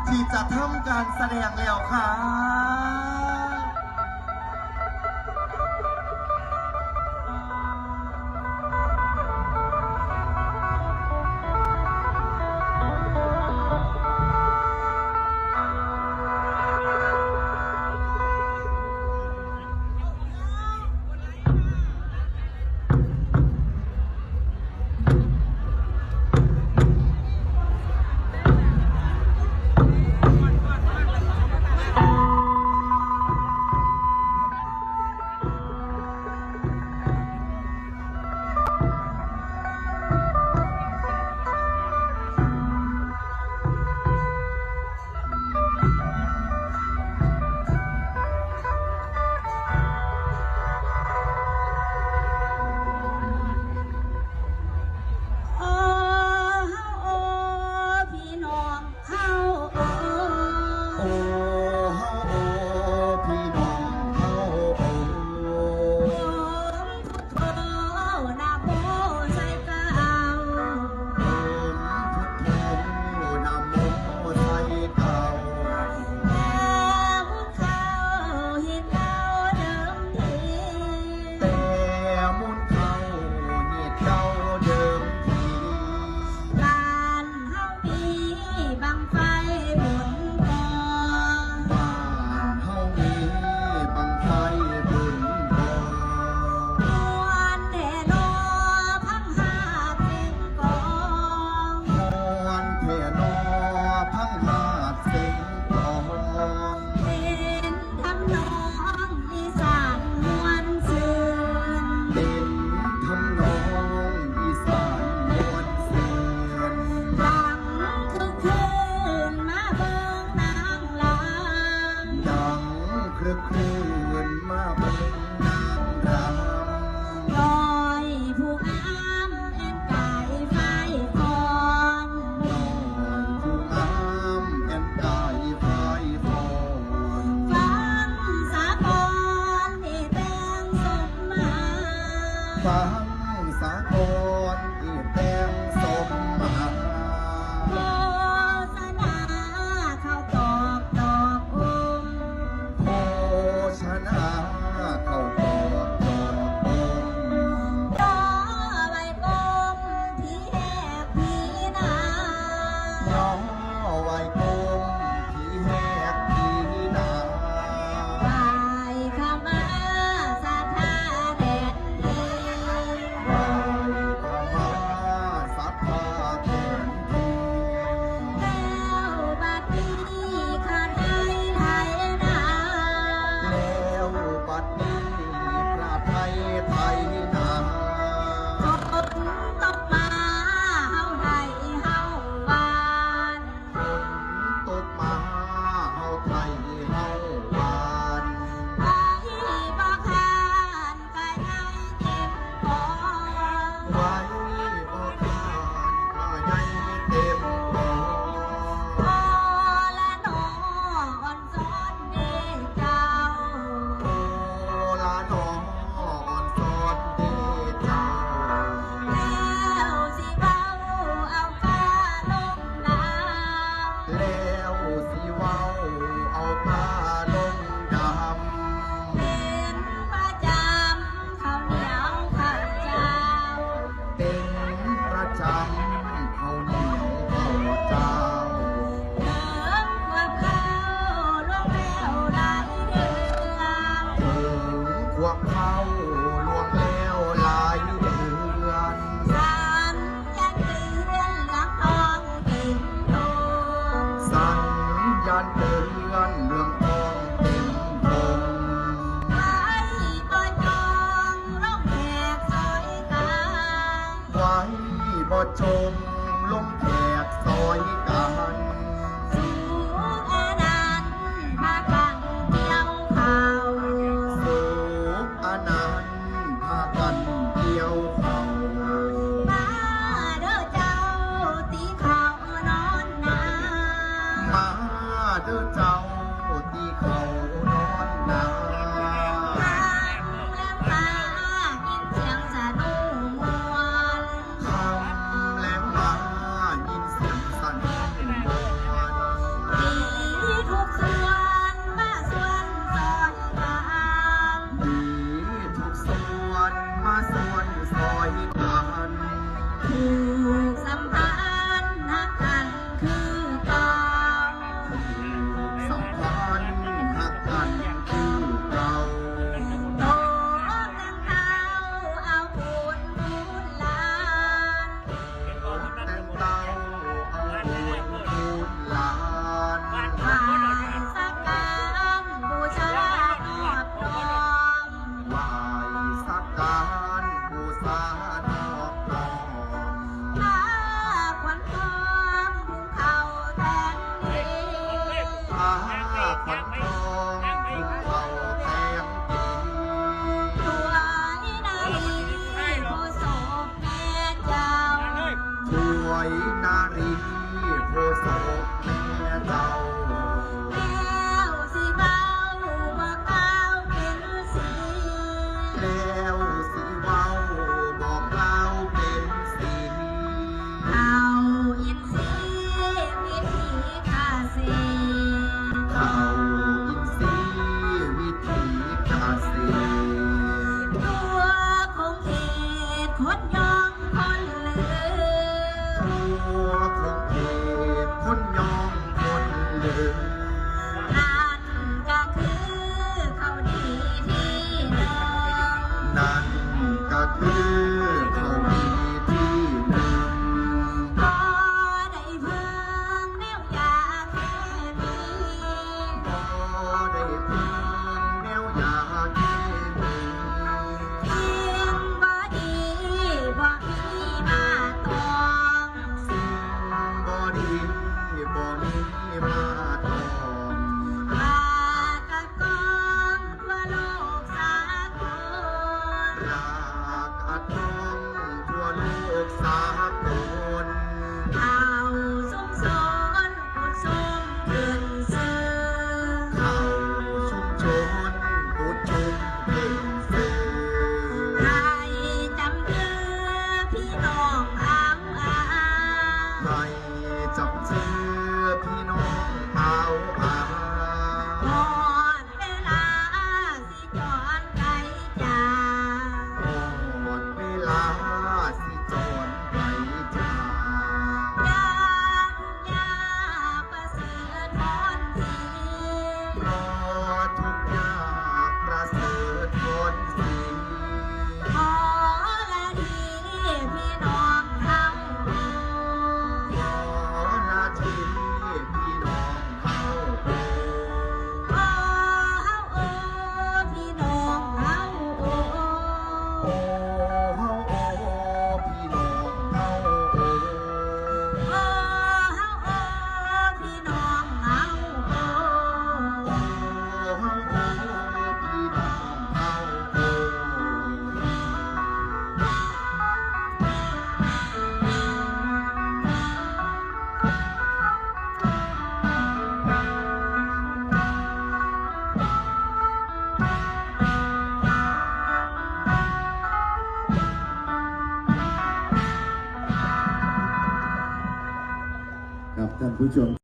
ที่จะทำการแสดงแล้วค่ะชมลมแขกซอยกัน ดี ข้าวอินทรีย์วิถีเกษตรตัวคงเหตุคดยองคนเหลือทั่วคงเขตคนยองคนเหลือนั่นก็คือเขาดีที่เดิมนั่นก็คือเขาดีที่หนึ่งก็ได้เพิ่งแนวยาแค่นี้พอได้เพิ่งแนวยาแค่นี้เพียงบ่ดีบ่มีมาตองสิ่งบ่ดีบ่มีมาตองมากะกองทั่วโลกสากลรากอัดท้องทั่วโลกสากลเอาสุมสนอุดซุมขึ้นซื้อเข้าชุมชนอุดชุมเป็นสื่อให้จำคือพี่น้องเอาอาให้จับเจือพี่น้องเอาอาหมดเวลาสิจอนไกลจาก หมดเวลาสิจรไปจาก ยาทุกยาประเสริฐพรสี เพราะทุกอยางประเสริฐผลสี ขอละดีพี่น้องเฮาขอหน้าที่พี่น้องเขา โอ้เฮาโอ้พี่น้องเฮาโอ้โอ้เฮาโอ้พี่น้องเขา โอ้เฮาโอ้พี่น้องเฮาโอ้ โอ้เฮาโอ้พี่น้องเขาโอ้ครับท่านผู้ชม